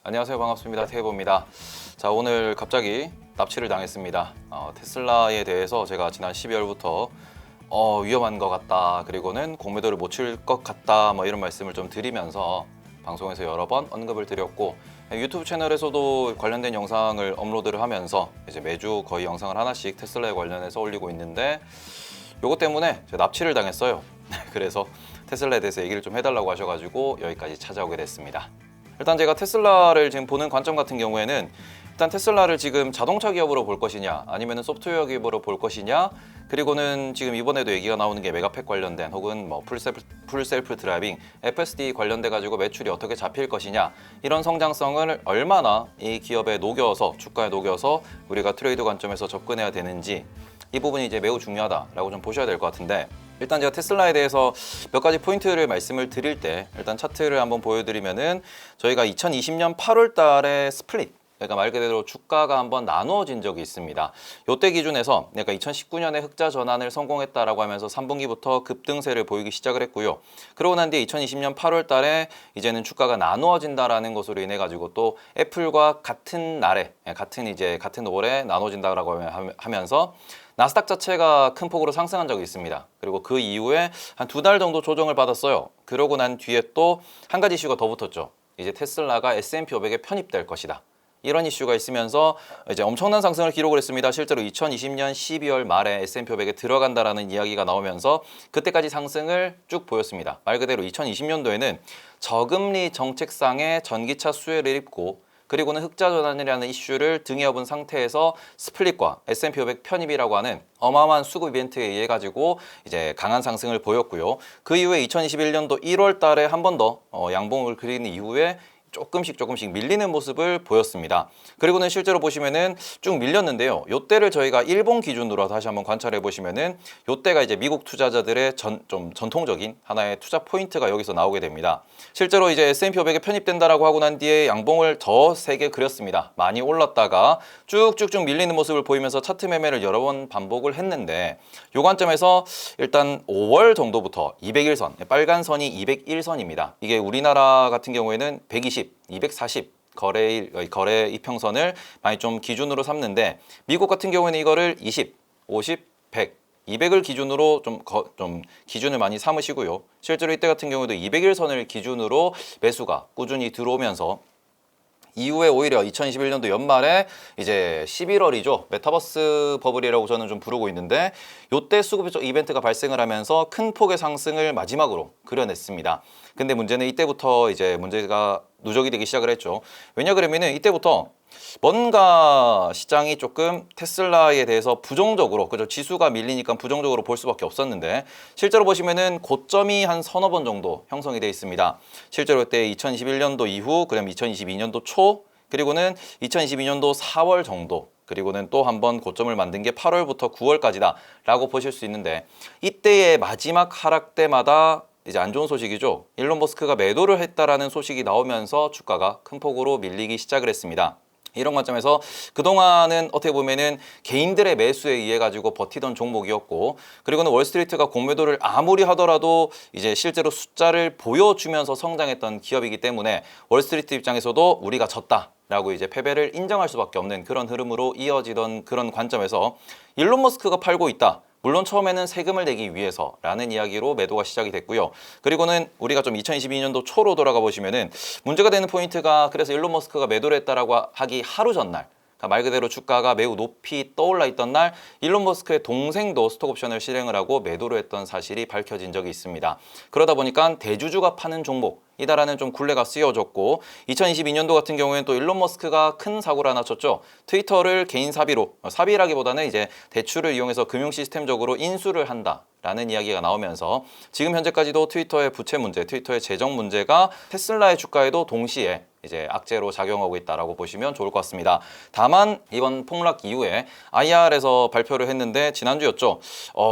안녕하세요. 반갑습니다. 태보입니다. 자, 오늘 갑자기 납치를 당했습니다. 테슬라에 대해서 제가 지난 12월부터 위험한 것 같다, 그리고는 공매도를 못 칠 것 같다, 뭐 이런 말씀을 좀 드리면서 방송에서 여러 번 언급을 드렸고, 유튜브 채널에서도 관련된 영상을 업로드를 하면서 이제 매주 거의 영상을 하나씩 테슬라에 관련해서 올리고 있는데, 요것 때문에 제가 납치를 당했어요. 그래서 테슬라에 대해서 얘기를 좀 해달라고 하셔가지고 여기까지 찾아오게 됐습니다. 일단 제가 테슬라를 지금 보는 관점 같은 경우에는, 일단 테슬라를 지금 자동차 기업으로 볼 것이냐, 아니면 소프트웨어 기업으로 볼 것이냐, 그리고는 지금 이번에도 얘기가 나오는 게 메가팩 관련된, 혹은 뭐 풀셀프 드라이빙, FSD 관련돼 가지고 매출이 어떻게 잡힐 것이냐, 이런 성장성을 얼마나 이 기업에 녹여서, 주가에 녹여서 우리가 트레이드 관점에서 접근해야 되는지, 이 부분이 이제 매우 중요하다라고 좀 보셔야 될 것 같은데, 일단 제가 테슬라에 대해서 몇 가지 포인트를 말씀을 드릴 때, 일단 차트를 한번 보여드리면은, 저희가 2020년 8월 달에 스플릿, 그러니까 말 그대로 주가가 한번 나누어진 적이 있습니다. 요때 기준에서, 그러니까 2019년에 흑자 전환을 성공했다라고 하면서 3분기부터 급등세를 보이기 시작을 했고요. 그러고 난 뒤에 2020년 8월 달에 이제는 주가가 나누어진다라는 것으로 인해 가지고 또 애플과 같은 날에, 같은 월에 나눠진다라고 하면서 나스닥 자체가 큰 폭으로 상승한 적이 있습니다. 그리고 그 이후에 한 2달 정도 조정을 받았어요. 그러고 난 뒤에 또 한 가지 이슈가 더 붙었죠. 이제 테슬라가 S&P 500에 편입될 것이다, 이런 이슈가 있으면서 이제 엄청난 상승을 기록을 했습니다. 실제로 2020년 12월 말에 S&P 500에 들어간다라는 이야기가 나오면서 그때까지 상승을 쭉 보였습니다. 말 그대로 2020년도에는 저금리 정책상의 전기차 수혜를 입고, 그리고는 흑자 전환이라는 이슈를 등에 업은 상태에서 스플릿과 S&P 500 편입이라고 하는 어마어마한 수급 이벤트에 의해 가지고 이제 강한 상승을 보였고요. 그 이후에 2021년도 1월 달에 한 번 더 양봉을 그리는 이후에 조금씩 밀리는 모습을 보였습니다. 그리고는 실제로 보시면은 쭉 밀렸는데요. 요때를 저희가 일본 기준으로 다시 한번 관찰해 보시면은, 요때가 이제 미국 투자자들의 좀 전통적인 하나의 투자 포인트가 여기서 나오게 됩니다. 실제로 이제 S&P 500에 편입된다라고 하고 난 뒤에 양봉을 더 세게 그렸습니다. 많이 올랐다가 쭉쭉쭉 밀리는 모습을 보이면서 차트 매매를 여러 번 반복을 했는데, 요 관점에서 일단 5월 정도부터 201선, 빨간 선이 201선입니다. 이게 우리나라 같은 경우에는 120, 240 거래 이평선을 많이 좀 기준으로 삼는데, 미국 같은 경우에는 이거를 20, 50, 100, 200을 기준으로 좀 기준을 많이 삼으시고요. 실제로 이때 같은 경우도 201선을 기준으로 매수가 꾸준히 들어오면서, 이후에 오히려 2021년도 연말에 이제 11월이죠. 메타버스 버블이라고 저는 좀 부르고 있는데, 요때 수급적 이벤트가 발생을 하면서 큰 폭의 상승을 마지막으로 그려냈습니다. 근데 문제는 이때부터 이제 문제가 누적이 되기 시작을 했죠. 왜냐 그러면은 이때부터 뭔가 시장이 조금 테슬라에 대해서 부정적으로, 그죠? 지수가 밀리니까 부정적으로 볼 수밖에 없었는데, 실제로 보시면은 고점이 한 서너 번 정도 형성이 되어 있습니다. 실제로 그때 2021년도 이후, 그다음 2022년도 초, 그리고는 2022년도 4월 정도, 그리고는 또 한 번 고점을 만든 게 8월부터 9월까지다 라고 보실 수 있는데, 이때의 마지막 하락 때마다 이제 안 좋은 소식이죠. 일론 머스크가 매도를 했다라는 소식이 나오면서 주가가 큰 폭으로 밀리기 시작을 했습니다. 이런 관점에서 그동안은 어떻게 보면은 개인들의 매수에 의해 가지고 버티던 종목이었고, 그리고는 월스트리트가 공매도를 아무리 하더라도 이제 실제로 숫자를 보여주면서 성장했던 기업이기 때문에, 월스트리트 입장에서도 우리가 졌다라고 이제 패배를 인정할 수밖에 없는 그런 흐름으로 이어지던 그런 관점에서, 일론 머스크가 팔고 있다, 물론 처음에는 세금을 내기 위해서라는 이야기로 매도가 시작이 됐고요. 그리고는 우리가 좀 2022년도 초로 돌아가 보시면은, 문제가 되는 포인트가, 그래서 일론 머스크가 매도를 했다라고 하기 하루 전날, 그러니까 말 그대로 주가가 매우 높이 떠올라 있던 날, 일론 머스크의 동생도 스톡옵션을 실행을 하고 매도를 했던 사실이 밝혀진 적이 있습니다. 그러다 보니까 대주주가 파는 종목이다라는 좀 굴레가 쓰여졌고, 2022년도 같은 경우에는 또 일론 머스크가 큰 사고를 하나 쳤죠. 트위터를 개인 사비로, 사비라기보다는 이제 대출을 이용해서 금융 시스템적으로 인수를 한다라는 이야기가 나오면서, 지금 현재까지도 트위터의 부채 문제, 트위터의 재정 문제가 테슬라의 주가에도 동시에 이제 악재로 작용하고 있다라고 보시면 좋을 것 같습니다. 다만 이번 폭락 이후에 IR에서 발표를 했는데, 지난주였죠.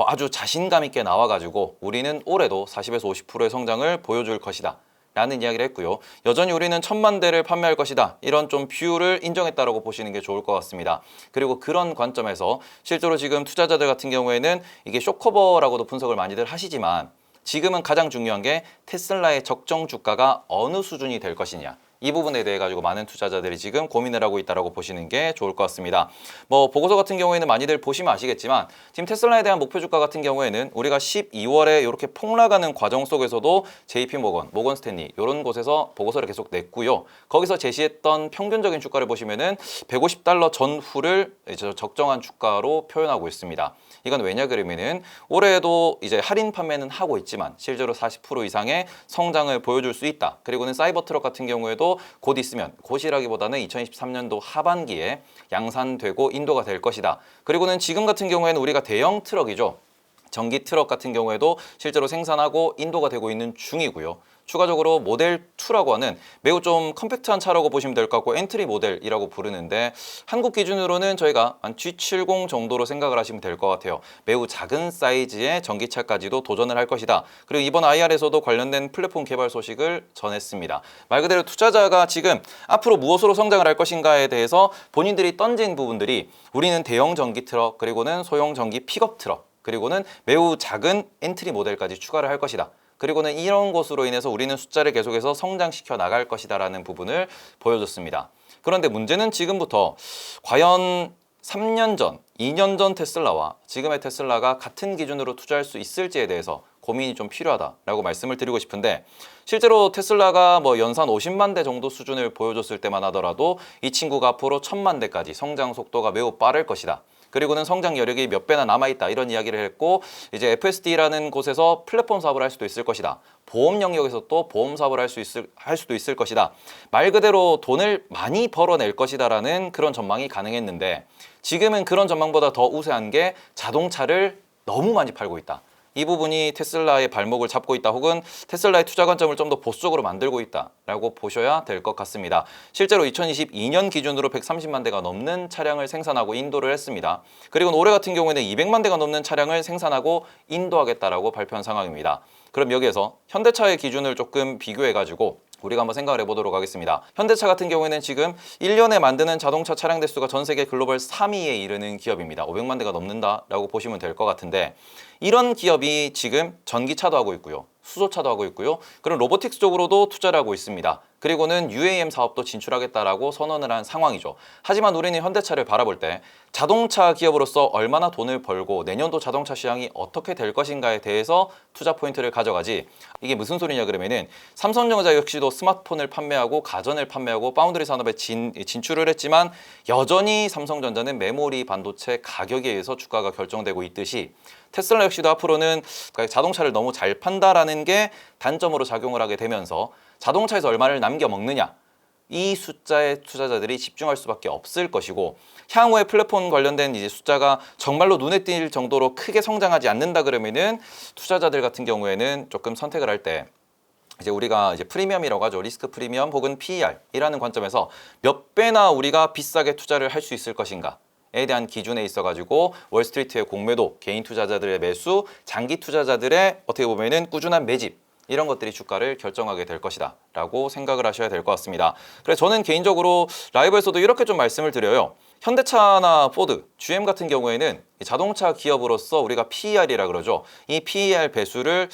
아주 자신감 있게 나와가지고 우리는 올해도 40에서 50%의 성장을 보여줄 것이다 라는 이야기를 했고요. 여전히 우리는 1000만 대를 판매할 것이다, 이런 좀 뷰를 인정했다라고 보시는 게 좋을 것 같습니다. 그리고 그런 관점에서 실제로 지금 투자자들 같은 경우에는 이게 쇼커버라고도 분석을 많이들 하시지만, 지금은 가장 중요한 게 테슬라의 적정 주가가 어느 수준이 될 것이냐, 이 부분에 대해 가지고 많은 투자자들이 지금 고민을 하고 있다라고 보시는 게 좋을 것 같습니다. 뭐 보고서 같은 경우에는 많이들 보시면 아시겠지만 지금 테슬라에 대한 목표 주가 같은 경우에는 우리가 12월에 이렇게 폭락하는 과정 속에서도 JP 모건 스탠리 이런 곳에서 보고서를 계속 냈고요. 거기서 제시했던 평균적인 주가를 보시면은 150달러 전후를 이제 적정한 주가로 표현하고 있습니다. 이건 왜냐 그러면은 올해에도 이제 할인 판매는 하고 있지만 실제로 40% 이상의 성장을 보여줄 수 있다. 그리고는 사이버 트럭 같은 경우에도 곧 있으면 곧이라기보다는 2023년도 하반기에 양산되고 인도가 될 것이다. 그리고는 지금 같은 경우에는 우리가 대형 트럭이죠. 전기 트럭 같은 경우에도 실제로 생산하고 인도가 되고 있는 중이고요. 추가적으로 모델 2라고 하는 매우 좀 컴팩트한 차라고 보시면 될 것 같고 엔트리 모델이라고 부르는데 한국 기준으로는 저희가 한 G70 정도로 생각을 하시면 될 것 같아요. 매우 작은 사이즈의 전기차까지도 도전을 할 것이다. 그리고 이번 IR에서도 관련된 플랫폼 개발 소식을 전했습니다. 말 그대로 투자자가 지금 앞으로 무엇으로 성장을 할 것인가에 대해서 본인들이 던진 부분들이 우리는 대형 전기 트럭 그리고는 소형 전기 픽업 트럭 그리고는 매우 작은 엔트리 모델까지 추가를 할 것이다. 그리고는 이런 것으로 인해서 우리는 숫자를 계속해서 성장시켜 나갈 것이다라는 부분을 보여줬습니다. 그런데 문제는 지금부터 과연 3년 전, 2년 전 테슬라와 지금의 테슬라가 같은 기준으로 투자할 수 있을지에 대해서 고민이 좀 필요하다라고 말씀을 드리고 싶은데 실제로 테슬라가 뭐 연산 50만 대 정도 수준을 보여줬을 때만 하더라도 이 친구가 앞으로 1000만 대까지 성장 속도가 매우 빠를 것이다. 그리고는 성장 여력이 몇 배나 남아있다 이런 이야기를 했고 이제 FSD라는 곳에서 플랫폼 사업을 할 수도 있을 것이다. 보험 영역에서 또 보험 사업을 할 수도 있을 것이다. 말 그대로 돈을 많이 벌어낼 것이다라는 그런 전망이 가능했는데 지금은 그런 전망보다 더 우세한 게 자동차를 너무 많이 팔고 있다. 이 부분이 테슬라의 발목을 잡고 있다 혹은 테슬라의 투자 관점을 좀 더 보수적으로 만들고 있다라고 보셔야 될 것 같습니다. 실제로 2022년 기준으로 130만 대가 넘는 차량을 생산하고 인도를 했습니다. 그리고 올해 같은 경우에는 200만 대가 넘는 차량을 생산하고 인도하겠다라고 발표한 상황입니다. 그럼 여기에서 현대차의 기준을 조금 비교해가지고 우리가 한번 생각을 해보도록 하겠습니다. 현대차 같은 경우에는 지금 1년에 만드는 자동차 차량 대수가 전 세계 글로벌 3위에 이르는 기업입니다. 500만 대가 넘는다라고 보시면 될 것 같은데 이런 기업이 지금 전기차도 하고 있고요. 수소차도 하고 있고요. 그런 로보틱스 쪽으로도 투자를 하고 있습니다. 그리고는 UAM 사업도 진출하겠다라고 선언을 한 상황이죠. 하지만 우리는 현대차를 바라볼 때 자동차 기업으로서 얼마나 돈을 벌고 내년도 자동차 시장이 어떻게 될 것인가에 대해서 투자 포인트를 가져가지 이게 무슨 소리냐 그러면은 삼성전자 역시도 스마트폰을 판매하고 가전을 판매하고 파운드리 산업에 진출을 했지만 여전히 삼성전자는 메모리 반도체 가격에 의해서 주가가 결정되고 있듯이 테슬라 역시도 앞으로는 자동차를 너무 잘 판다라는 게 단점으로 작용을 하게 되면서 자동차에서 얼마를 남겨 먹느냐 이 숫자에 투자자들이 집중할 수밖에 없을 것이고 향후에 플랫폼 관련된 이제 숫자가 정말로 눈에 띌 정도로 크게 성장하지 않는다 그러면은 투자자들 같은 경우에는 조금 선택을 할 때 이제 우리가 이제 프리미엄이라고 하죠. 리스크 프리미엄 혹은 PER이라는 관점에서 몇 배나 우리가 비싸게 투자를 할 수 있을 것인가 에 대한 기준에 있어가지고 월스트리트의 공매도, 개인 투자자들의 매수, 장기 투자자들의 어떻게 보면은 꾸준한 매집 이런 것들이 주가를 결정하게 될 것이다 라고 생각을 하셔야 될 것 같습니다. 그래서 저는 개인적으로 라이브에서도 이렇게 좀 말씀을 드려요. 현대차나 포드, GM 같은 경우에는 자동차 기업으로서 우리가 PER이라 그러죠. 이 PER 배수를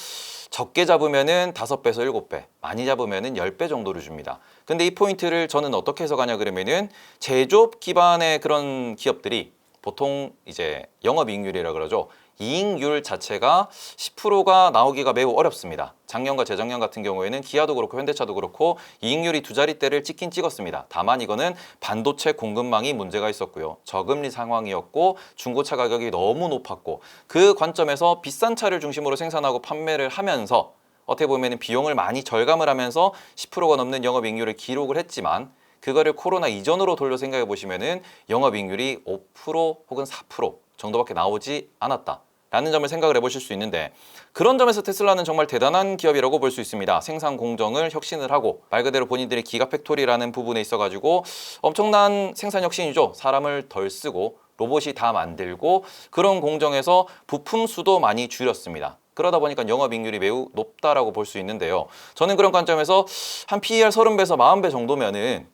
적게 잡으면은 5배에서 7배, 많이 잡으면은 10배 정도를 줍니다. 근데 이 포인트를 저는 어떻게 해석하냐 그러면은 제조업 기반의 그런 기업들이 보통 이제 영업이익률이라 그러죠. 이익률 자체가 10%가 나오기가 매우 어렵습니다. 작년과 재작년 같은 경우에는 기아도 그렇고 현대차도 그렇고 이익률이 두 자릿대를 찍긴 찍었습니다. 다만 이거는 반도체 공급망이 문제가 있었고요. 저금리 상황이었고 중고차 가격이 너무 높았고 그 관점에서 비싼 차를 중심으로 생산하고 판매를 하면서 어떻게 보면 비용을 많이 절감을 하면서 10%가 넘는 영업이익률을 기록을 했지만 그거를 코로나 이전으로 돌려 생각해 보시면은 영업이익률이 5% 혹은 4% 정도밖에 나오지 않았다. 라는 점을 생각을 해보실 수 있는데 그런 점에서 테슬라는 정말 대단한 기업이라고 볼 수 있습니다. 생산 공정을 혁신을 하고 말 그대로 본인들이 기가 팩토리라는 부분에 있어가지고 엄청난 생산 혁신이죠. 사람을 덜 쓰고 로봇이 다 만들고 그런 공정에서 부품 수도 많이 줄였습니다. 그러다 보니까 영업이익률이 매우 높다라고 볼 수 있는데요. 저는 그런 관점에서 한 PER 30배에서 40배 정도면은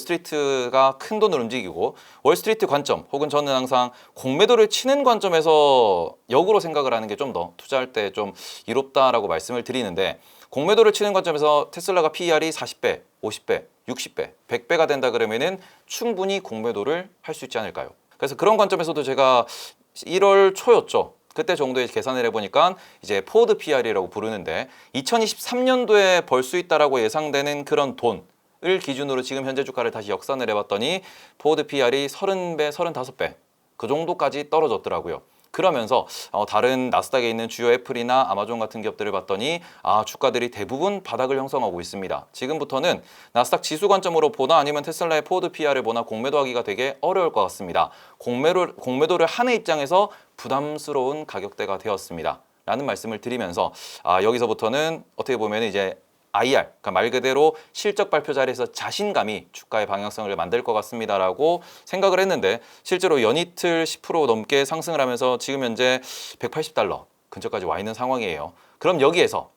월스트리트가 큰 돈을 움직이고 월스트리트 관점 혹은 저는 항상 공매도를 치는 관점에서 역으로 생각을 하는 게 좀 더 투자할 때 좀 이롭다라고 말씀을 드리는데 공매도를 치는 관점에서 테슬라가 PER이 40배, 50배, 60배, 100배가 된다 그러면은 충분히 공매도를 할 수 있지 않을까요? 그래서 그런 관점에서도 제가 1월 초였죠. 그때 정도에 계산을 해보니까 이제 포워드 PER이라고 부르는데 2023년도에 벌 수 있다라고 예상되는 그런 돈을 기준으로 지금 현재 주가를 다시 역산을 해봤더니 포워드 PER이 30배, 35배 그 정도까지 떨어졌더라고요. 그러면서 다른 나스닥에 있는 주요 애플이나 아마존 같은 기업들을 봤더니 주가들이 대부분 바닥을 형성하고 있습니다. 지금부터는 나스닥 지수 관점으로 보나 아니면 테슬라의 포워드 PER을 보나 공매도하기가 되게 어려울 것 같습니다. 공매도를 하는 입장에서 부담스러운 가격대가 되었습니다. 라는 말씀을 드리면서 여기서부터는 어떻게 보면 이제 IR, 그러니까 말 그대로 실적 발표 자리에서 자신감이 주가의 방향성을 만들 것 같습니다라고 생각을 했는데 실제로 연이틀 10% 넘게 상승을 하면서 지금 현재 180달러 근처까지 와 있는 상황이에요. 그럼 여기에서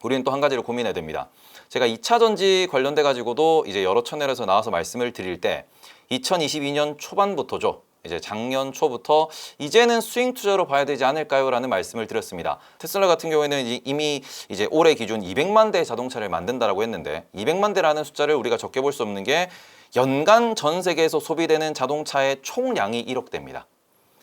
우리는 또 한 가지를 고민해야 됩니다. 제가 2차 전지 관련돼 가지고도 이제 여러 채널에서 나와서 말씀을 드릴 때 2022년 초반부터죠. 이제 작년 초부터 이제는 스윙 투자로 봐야 되지 않을까요? 라는 말씀을 드렸습니다. 테슬라 같은 경우에는 이미 이제 올해 기준 200만 대의 자동차를 만든다라고 했는데 200만 대라는 숫자를 우리가 적게 볼 수 없는 게 연간 전 세계에서 소비되는 자동차의 총량이 1억 대입니다.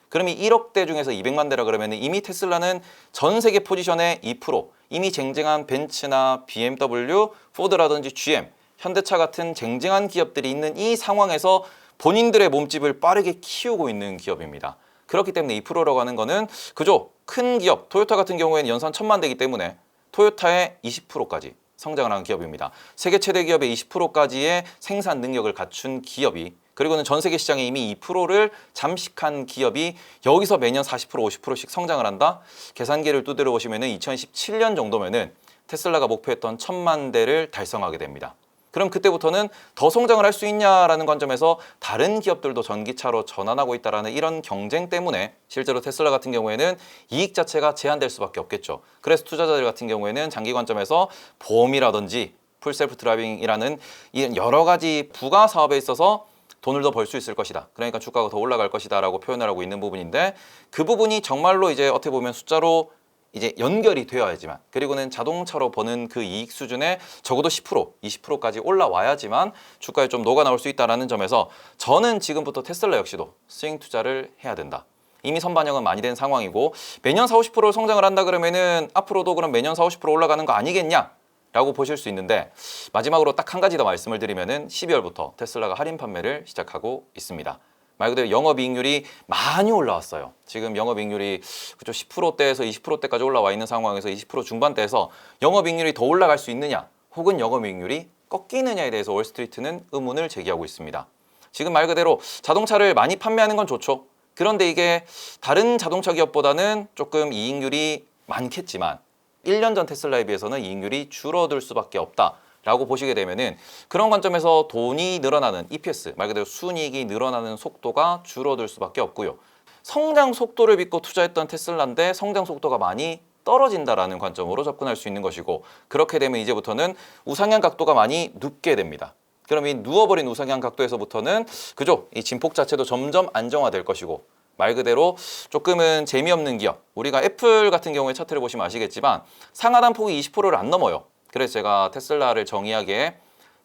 그럼 이 1억 대 중에서 200만 대라 그러면 이미 테슬라는 전 세계 포지션의 2%, 이미 쟁쟁한 벤츠나 BMW, 포드라든지 GM, 현대차 같은 쟁쟁한 기업들이 있는 이 상황에서 본인들의 몸집을 빠르게 키우고 있는 기업입니다. 그렇기 때문에 2%라고 하는 거는 그죠? 큰 기업, 토요타 같은 경우에는 연산 1000만 대이기 때문에 토요타의 20%까지 성장을 한 기업입니다. 세계 최대 기업의 20%까지의 생산 능력을 갖춘 기업이 그리고는 전 세계 시장에 이미 2%를 잠식한 기업이 여기서 매년 40%, 50%씩 성장을 한다? 계산기를 두드려 보시면 2017년 정도면은 테슬라가 목표했던 1000만 대를 달성하게 됩니다. 그럼 그때부터는 더 성장을 할 수 있냐라는 관점에서 다른 기업들도 전기차로 전환하고 있다는 이런 경쟁 때문에 실제로 테슬라 같은 경우에는 이익 자체가 제한될 수밖에 없겠죠. 그래서 투자자들 같은 경우에는 장기 관점에서 보험이라든지 풀셀프 드라이빙이라는 이런 여러 가지 부가 사업에 있어서 돈을 더 벌 수 있을 것이다. 그러니까 주가가 더 올라갈 것이다 라고 표현을 하고 있는 부분인데 그 부분이 정말로 이제 어떻게 보면 숫자로 이제 연결이 되어야지만 그리고는 자동차로 버는 그 이익 수준에 적어도 10%, 20%까지 올라와야지만 주가에 좀 녹아 나올 수 있다는 점에서 저는 지금부터 테슬라 역시도 스윙 투자를 해야 된다. 이미 선반영은 많이 된 상황이고 매년 4, 50% 성장을 한다 그러면은 앞으로도 그럼 매년 4, 50% 올라가는 거 아니겠냐? 라고 보실 수 있는데 마지막으로 딱 한 가지 더 말씀을 드리면은 12월부터 테슬라가 할인 판매를 시작하고 있습니다. 말 그대로 영업이익률이 많이 올라왔어요. 지금 영업이익률이 그죠 10%대에서 20%대까지 올라와 있는 상황에서 20% 중반대에서 영업이익률이 더 올라갈 수 있느냐 혹은 영업이익률이 꺾이느냐에 대해서 월스트리트는 의문을 제기하고 있습니다. 지금 말 그대로 자동차를 많이 판매하는 건 좋죠. 그런데 이게 다른 자동차 기업보다는 조금 이익률이 많겠지만 1년 전 테슬라에 비해서는 이익률이 줄어들 수밖에 없다. 라고 보시게 되면은 그런 관점에서 돈이 늘어나는 EPS, 말 그대로 순이익이 늘어나는 속도가 줄어들 수밖에 없고요. 성장 속도를 믿고 투자했던 테슬라인데 성장 속도가 많이 떨어진다라는 관점으로 접근할 수 있는 것이고 그렇게 되면 이제부터는 우상향 각도가 많이 눕게 됩니다. 그럼 이 누워버린 우상향 각도에서부터는 그죠? 이 진폭 자체도 점점 안정화될 것이고 말 그대로 조금은 재미없는 기업 우리가 애플 같은 경우에 차트를 보시면 아시겠지만 상하단 폭이 20%를 안 넘어요. 그래서 제가 테슬라를 정의하기에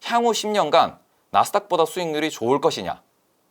향후 10년간 나스닥보다 수익률이 좋을 것이냐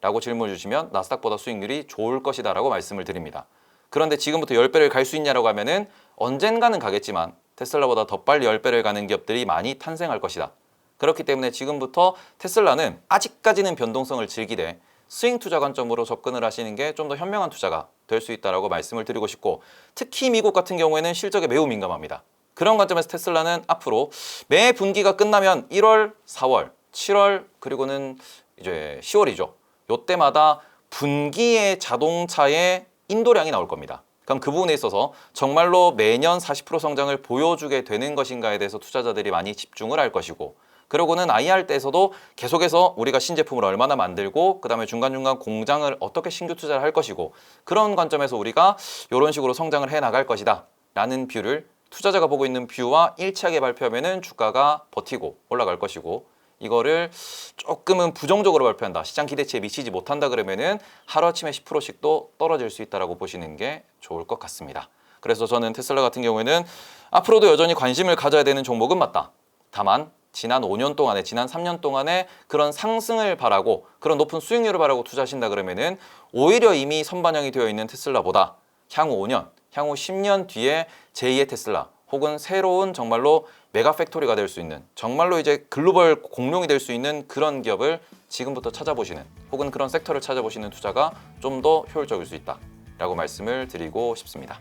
라고 질문을 주시면 나스닥보다 수익률이 좋을 것이다 라고 말씀을 드립니다. 그런데 지금부터 10배를 갈 수 있냐라고 하면은 언젠가는 가겠지만 테슬라보다 더 빨리 10배를 가는 기업들이 많이 탄생할 것이다. 그렇기 때문에 지금부터 테슬라는 아직까지는 변동성을 즐기되 스윙 투자 관점으로 접근을 하시는 게 좀 더 현명한 투자가 될 수 있다라고 말씀을 드리고 싶고 특히 미국 같은 경우에는 실적에 매우 민감합니다. 그런 관점에서 테슬라는 앞으로 매 분기가 끝나면 1월, 4월, 7월 그리고는 이제 10월이죠. 요때마다 분기의 자동차의 인도량이 나올 겁니다. 그럼 그 부분에 있어서 정말로 매년 40% 성장을 보여주게 되는 것인가에 대해서 투자자들이 많이 집중을 할 것이고 그러고는 IR 때에서도 계속해서 우리가 신제품을 얼마나 만들고 그 다음에 중간중간 공장을 어떻게 신규 투자를 할 것이고 그런 관점에서 우리가 이런 식으로 성장을 해 나갈 것이다 라는 뷰를 투자자가 보고 있는 뷰와 일치하게 발표하면은 주가가 버티고 올라갈 것이고 이거를 조금은 부정적으로 발표한다. 시장 기대치에 미치지 못한다 그러면은 하루아침에 10%씩도 떨어질 수 있다라고 보시는 게 좋을 것 같습니다. 그래서 저는 테슬라 같은 경우에는 앞으로도 여전히 관심을 가져야 되는 종목은 맞다. 다만 지난 5년 동안에, 지난 3년 동안에 그런 상승을 바라고 그런 높은 수익률을 바라고 투자하신다 그러면은 오히려 이미 선반영이 되어 있는 테슬라보다 향후 5년, 향후 10년 뒤에 제2의 테슬라 혹은 새로운 정말로 메가 팩토리가 될 수 있는, 정말로 이제 글로벌 공룡이 될 수 있는 그런 기업을 지금부터 찾아보시는, 혹은 그런 섹터를 찾아보시는 투자가 좀 더 효율적일 수 있다라고 말씀을 드리고 싶습니다.